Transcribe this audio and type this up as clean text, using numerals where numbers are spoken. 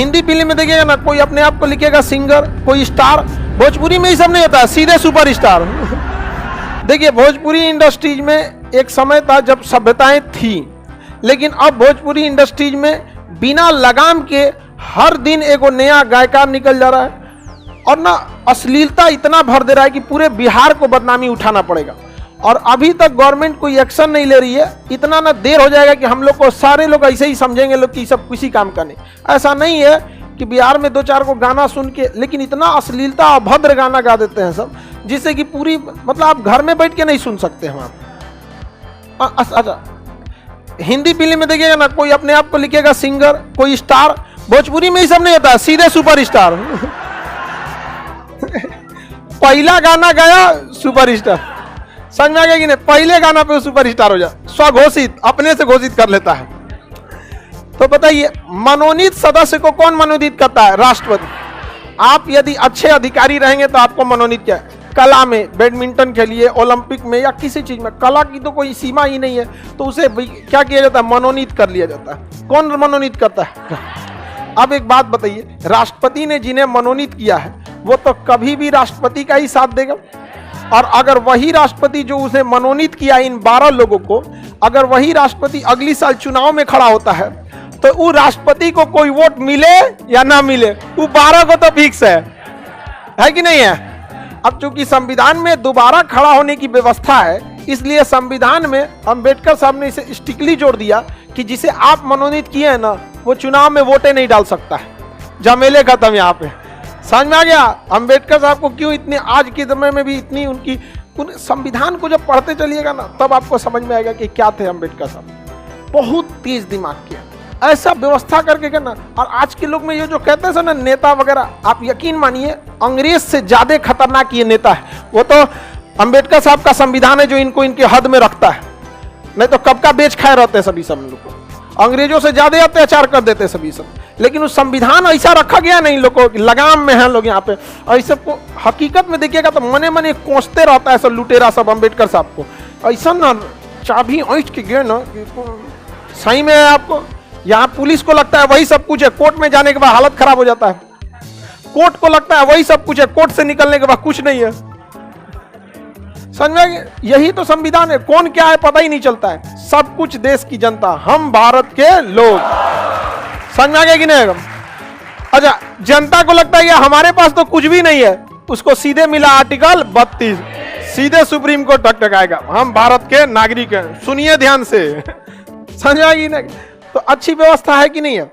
Hindi film में देखिएगा ना, कोई अपने आप को लिखेगा सिंगर, कोई स्टार। भोजपुरी में ये सब नहीं होता, सीधे सुपर स्टार। देखिए भोजपुरी इंडस्ट्रीज में एक समय था जब सभ्यताएं थी, लेकिन अब भोजपुरी इंडस्ट्रीज में बिना लगाम के हर दिन एक नया गायकार निकल जा रहा है, और ना अश्लीलता इतना भर दे रहा है कि पूरे बिहार को बदनामी उठाना पड़ेगा। और अभी तक गवर्नमेंट कोई एक्शन नहीं ले रही है। इतना ना देर हो जाएगा कि हम लोग को सारे लोग ऐसे ही समझेंगे लोग कि सब किसी काम का नहीं। ऐसा नहीं है कि बिहार में 2-4 को गाना सुन के, लेकिन इतना अश्लीलता अभद्र गाना गा देते हैं सब, जिससे कि पूरी मतलब आप घर में बैठ के नहीं सुन सकते हम आप। अच्छा, हिंदी फिल्म में देखिएगा ना, कोई अपने आप को लिखेगा सिंगर, कोई स्टार। भोजपुरी में ये सब नहीं होता, सीधे सुपर स्टार। पहला गाना गाया सुपर स्टार, समझ में आ गया कि नहीं? पहले गाना पे सुपर स्टार हो जाए, स्वघोषित, अपने से घोषित कर लेता है। तो बताइए, मनोनीत सदस्य को कौन मनोनीत करता है? राष्ट्रपति। आप यदि अच्छे अधिकारी रहेंगे तो आपको मनोनीत किया। कला में, बैडमिंटन खेलिए, ओलंपिक में या किसी चीज में, कला की तो कोई सीमा ही नहीं है, तो उसे क्या किया जाता है? मनोनीत कर लिया जाता है। कौन मनोनीत करता है? अब एक बात बताइए, राष्ट्रपति ने जिन्हें मनोनीत किया है वो तो कभी भी राष्ट्रपति का ही साथ देगा, और अगर वही राष्ट्रपति जो उसे मनोनीत किया इन 12 लोगों को, अगर वही राष्ट्रपति अगली साल चुनाव में खड़ा होता है तो वो राष्ट्रपति को कोई वोट मिले या ना मिले, वो 12 को तो फिक्स है कि नहीं है? अब चूंकि संविधान में दोबारा खड़ा होने की व्यवस्था है, इसलिए संविधान में अंबेडकर साहब ने इसे स्ट्रिक्टली जोड़ दिया कि जिसे आप मनोनीत किए हैं ना, वो चुनाव में वोटें नहीं डाल सकता है। झमेले खत्म यहाँ पे। समझ में आ गया अंबेडकर साहब को क्यों इतने, आज के समय में भी इतनी उनकी संविधान को जब पढ़ते चलिएगा ना, तब आपको समझ में आएगा कि क्या थे अंबेडकर साहब। बहुत तेज दिमाग किया, ऐसा व्यवस्था करके ना। और आज के लोग में ये जो कहते हैं ना नेता वगैरह, आप यकीन मानिए अंग्रेज से ज्यादा खतरनाक ये नेता है। वो तो अंबेडकर साहब का संविधान है जो इनको इनके हद में रखता है, नहीं तो कब का बेच खाए रहते सभी सब लोग को। अंग्रेजों से ज्यादा अत्याचार कर देते सभी सब, लेकिन उस संविधान ऐसा रखा गया नहीं, लोगों लगाम में है लोग यहाँ पे। और इस सबको हकीकत में देखिएगा तो मने मने कोसते रहता है सब लुटेरा सब अंबेडकर साहब को। ऐसा ना चाबी ऐंठ के गए ना, सही में है आपको। यहाँ पुलिस को लगता है वही सब कुछ है, कोर्ट में जाने के बाद हालत खराब हो जाता है। कोर्ट को लगता है वही सब कुछ है, कोर्ट से निकलने के बाद कुछ नहीं है। समझ में? यही तो संविधान है। कौन क्या है पता ही नहीं चलता है। सब कुछ देश की जनता, हम भारत के लोग। समझ में आ गया कि नहीं? अच्छा, जनता को लगता है कि हमारे पास तो कुछ भी नहीं है, उसको सीधे मिला आर्टिकल 32, सीधे सुप्रीम कोर्ट टकटकाएगा, हम भारत के नागरिक हैं। सुनिए ध्यान से। समझ में आ गई नहीं? तो अच्छी व्यवस्था है कि नहीं है?